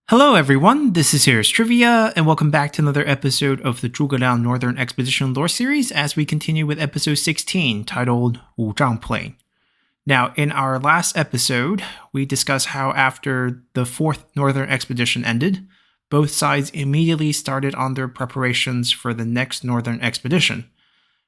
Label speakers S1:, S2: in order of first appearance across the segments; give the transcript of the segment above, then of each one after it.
S1: Hello everyone, this is Here's Trivia, and welcome back to another episode of the Zhuge Liang Northern Expedition lore series as we continue with episode 16, titled Zhang Plain. Now, in our last episode, we discussed how after the 4th Northern Expedition ended, both sides immediately started on their preparations for the next Northern Expedition.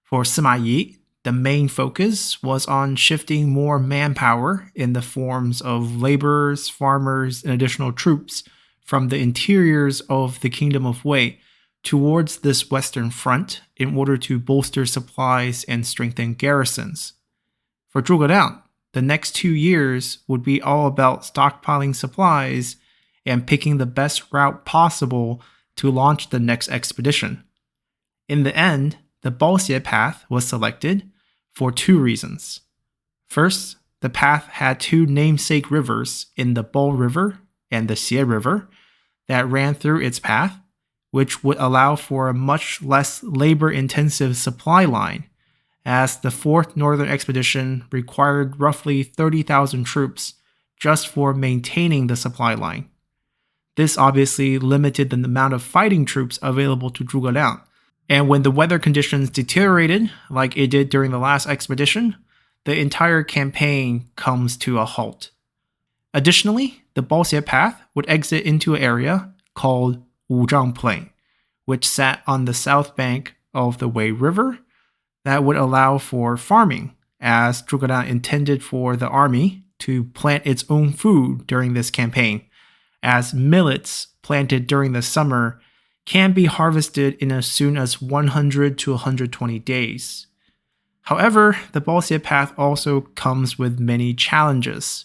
S1: For Sima Yi, the main focus was on shifting more manpower in the forms of laborers, farmers, and additional troops from the interiors of the Kingdom of Wei towards this western front in order to bolster supplies and strengthen garrisons. For Zhuge Liang, the next 2 years would be all about stockpiling supplies and picking the best route possible to launch the next expedition. In the end, the Baoxie path was selected for 2 reasons. First, the path had 2 namesake rivers in the Bo River and the Xie River that ran through its path, which would allow for a much less labor-intensive supply line, as the 4th Northern Expedition required roughly 30,000 troops just for maintaining the supply line. This obviously limited the amount of fighting troops available to Zhuge Liang, and when the weather conditions deteriorated, like it did during the last expedition, the entire campaign comes to a halt. Additionally, the Baoxie path would exit into an area called Zhang Plain, which sat on the south bank of the Wei River that would allow for farming, as Zhuge Liang intended for the army to plant its own food during this campaign, as millets planted during the summer can be harvested in as soon as 100 to 120 days. However, the Baoxie path also comes with many challenges.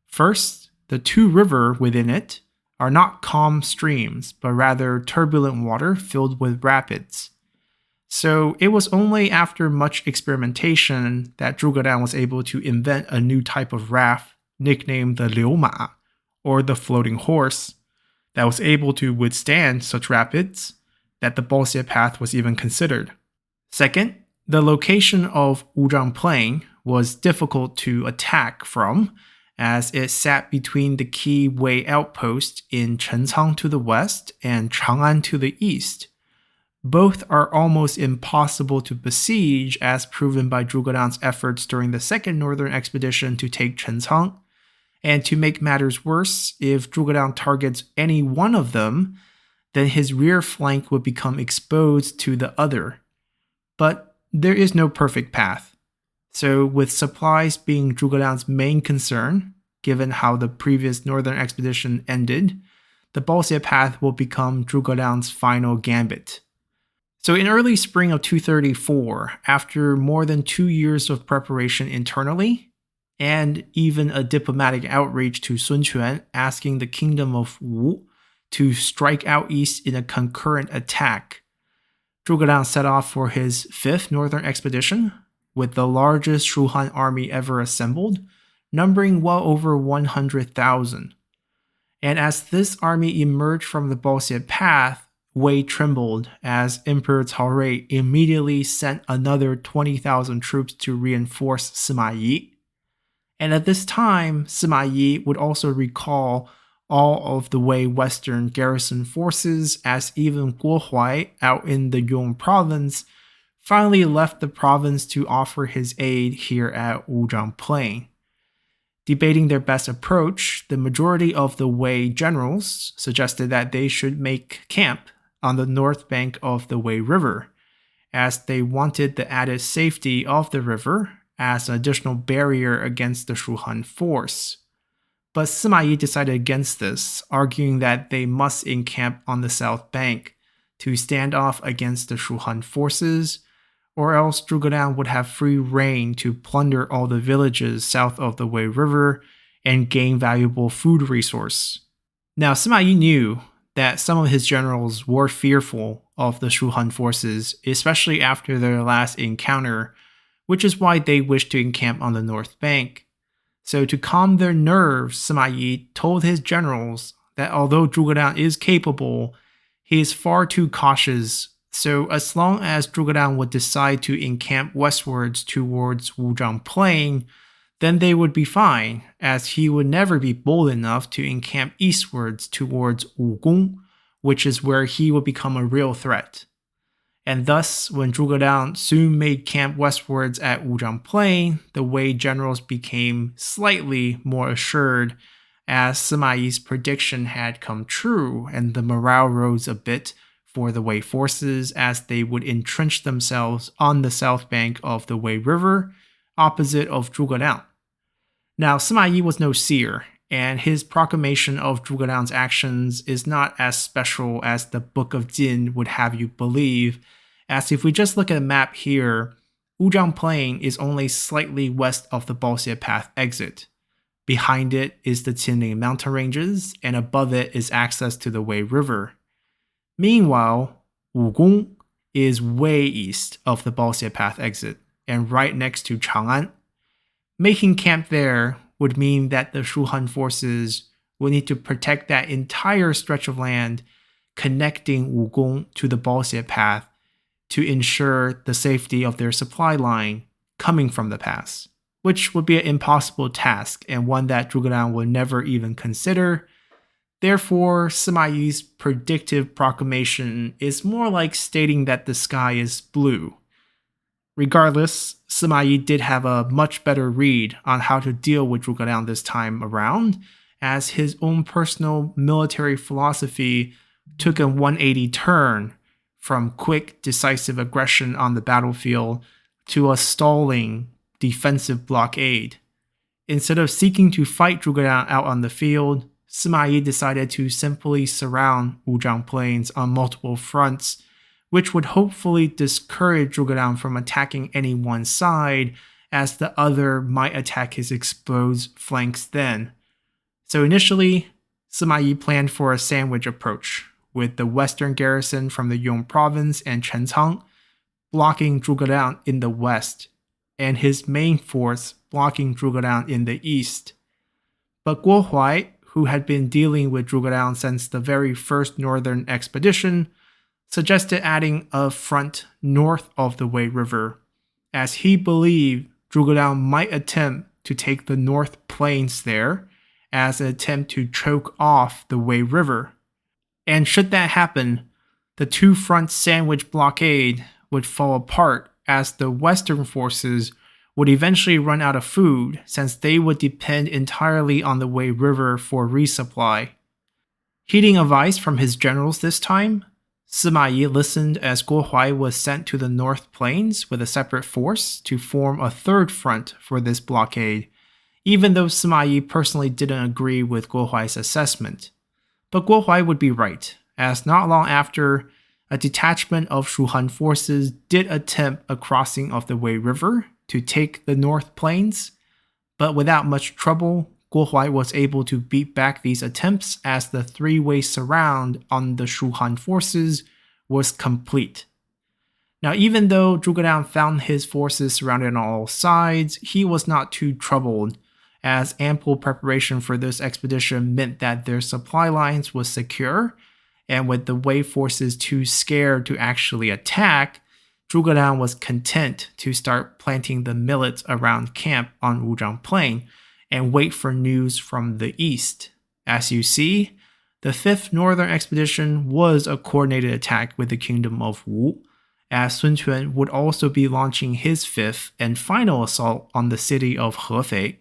S1: First, the 2 rivers within it are not calm streams, but rather turbulent water filled with rapids. So it was only after much experimentation that Zhuge Liang was able to invent a new type of raft nicknamed the Liu Ma, or the floating horse, that was able to withstand such rapids that the Baoxie path was even considered. Second, the location of Zhang Plain was difficult to attack from, as it sat between the key Wei outposts in Chencang to the west and Chang'an to the east. Both are almost impossible to besiege, as proven by Zhuge Liang's efforts during the 2nd Northern Expedition to take Chencang. And to make matters worse, if Zhuge Liang targets any one of them, then his rear flank would become exposed to the other. But there is no perfect path. So with supplies being Zhuge Liang's main concern, given how the previous Northern Expedition ended, the Baoxie path will become Zhuge Liang's final gambit. So in early spring of 234, after more than 2 years of preparation internally, and even a diplomatic outreach to Sun Quan asking the Kingdom of Wu to strike out east in a concurrent attack, Zhuge Liang set off for his 5th Northern Expedition, with the largest Shu Han army ever assembled, numbering well over 100,000. And as this army emerged from the Baoxie path, Wei trembled as Emperor Cao Rui immediately sent another 20,000 troops to reinforce Sima Yi. And at this time, Sima Yi would also recall all of the Wei Western garrison forces, as even Guo Huai out in the Yong province finally left the province to offer his aid here at Zhang Plain. Debating their best approach, the majority of the Wei generals suggested that they should make camp on the north bank of the Wei River, as they wanted the added safety of the river as an additional barrier against the Shu Han force. But Sima Yi decided against this, arguing that they must encamp on the south bank to stand off against the Shu Han forces, or else Zhuge Liang would have free reign to plunder all the villages south of the Wei River and gain valuable food resource. Now, Sima Yi knew that some of his generals were fearful of the Shu Han forces, especially after their last encounter, which is why they wished to encamp on the north bank. So to calm their nerves, Sima Yi told his generals that although Zhuge Liang is capable, he is far too cautious. So as long as Zhuge Liang would decide to encamp westwards towards Zhang Plain, then they would be fine, as he would never be bold enough to encamp eastwards towards Wugong, which is where he would become a real threat. And thus, when Zhuge Liang soon made camp westwards at Wuzhang Plain, the Wei generals became slightly more assured, as Sima Yi's prediction had come true, and the morale rose a bit for the Wei forces as they would entrench themselves on the south bank of the Wei River, opposite of Zhuge Liang. Now, Sima Yi was no seer, and his proclamation of Zhuge Liang's actions is not as special as the Book of Jin would have you believe, as if we just look at a map here, Wuzhang Plain is only slightly west of the Baoxie Path exit. Behind it is the Qinling mountain ranges, and above it is access to the Wei River. Meanwhile, Wugong is way east of the Baoxie Path exit, and right next to Chang'an. Making camp there would mean that the Shu Han forces would need to protect that entire stretch of land connecting Wugong to the Baoxie Path to ensure the safety of their supply line coming from the pass, which would be an impossible task and one that Zhuge Liang would never even consider. Therefore, Sima Yi's predictive proclamation is more like stating that the sky is blue. Regardless, Sima Yi did have a much better read on how to deal with Zhuge Liang this time around, as his own personal military philosophy took a 180 turn from quick, decisive aggression on the battlefield to a stalling, defensive blockade. Instead of seeking to fight Zhuge Liang out on the field, Sima Yi decided to simply surround Wuzhang Plains on multiple fronts, which would hopefully discourage Zhuge Liang from attacking any one side, as the other might attack his exposed flanks then. So initially, Sima Yi planned for a sandwich approach, with the western garrison from the Yong province and Chencang blocking Zhuge Liang in the west, and his main force blocking Zhuge Liang in the east. But Guo Huai, who had been dealing with Zhuge Liang since the very first northern expedition, suggested adding a front north of the Wei River, as he believed Zhuge Liang might attempt to take the North Plains there as an attempt to choke off the Wei River. And should that happen, the two-front sandwich blockade would fall apart as the Western forces would eventually run out of food since they would depend entirely on the Wei River for resupply. Heeding advice from his generals this time, Sima Yi listened as Guo Huai was sent to the North Plains with a separate force to form a third front for this blockade, even though Sima Yi personally didn't agree with Guo Huai's assessment. But Guo Huai would be right, as not long after, a detachment of Shu Han forces did attempt a crossing of the Wei River to take the North Plains, but without much trouble, Guo Huai was able to beat back these attempts as the three-way surround on the Shu Han forces was complete. Now, even though Zhuge Liang found his forces surrounded on all sides, he was not too troubled, as ample preparation for this expedition meant that their supply lines was secure, and with the Wei forces too scared to actually attack, Zhuge Liang was content to start planting the millets around camp on Wuzhang Plain and wait for news from the east. As you see, the 5th Northern Expedition was a coordinated attack with the Kingdom of Wu, as Sun Quan would also be launching his 5th and final assault on the city of Hefei.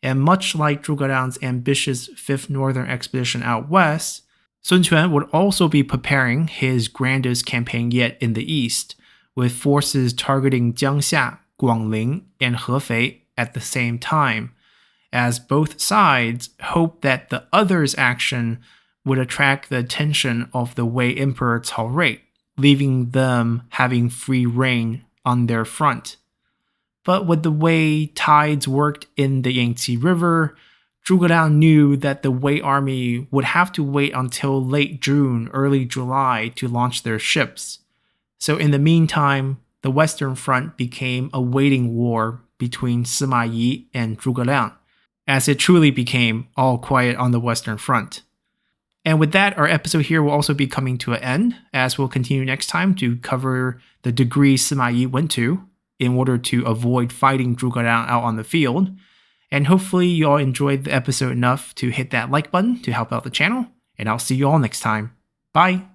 S1: And much like Zhuge Liang's ambitious 5th Northern Expedition out west, Sun Quan would also be preparing his grandest campaign yet in the east, with forces targeting Jiangxia, Guangling, and Hefei at the same time, as both sides hoped that the other's action would attract the attention of the Wei Emperor Cao Rui, leaving them having free rein on their front. But with the way tides worked in the Yangtze River, Zhuge Liang knew that the Wei army would have to wait until late June, early July to launch their ships. So in the meantime, the Western Front became a waiting war between Sima Yi and Zhuge Liang, as it truly became all quiet on the Western Front. And with that, our episode here will also be coming to an end, as we'll continue next time to cover the degree Sima Yi went to in order to avoid fighting Zhuge Liang out on the field, And hopefully you all enjoyed the episode enough to hit that like button to help out the channel, and I'll see you all next time. Bye!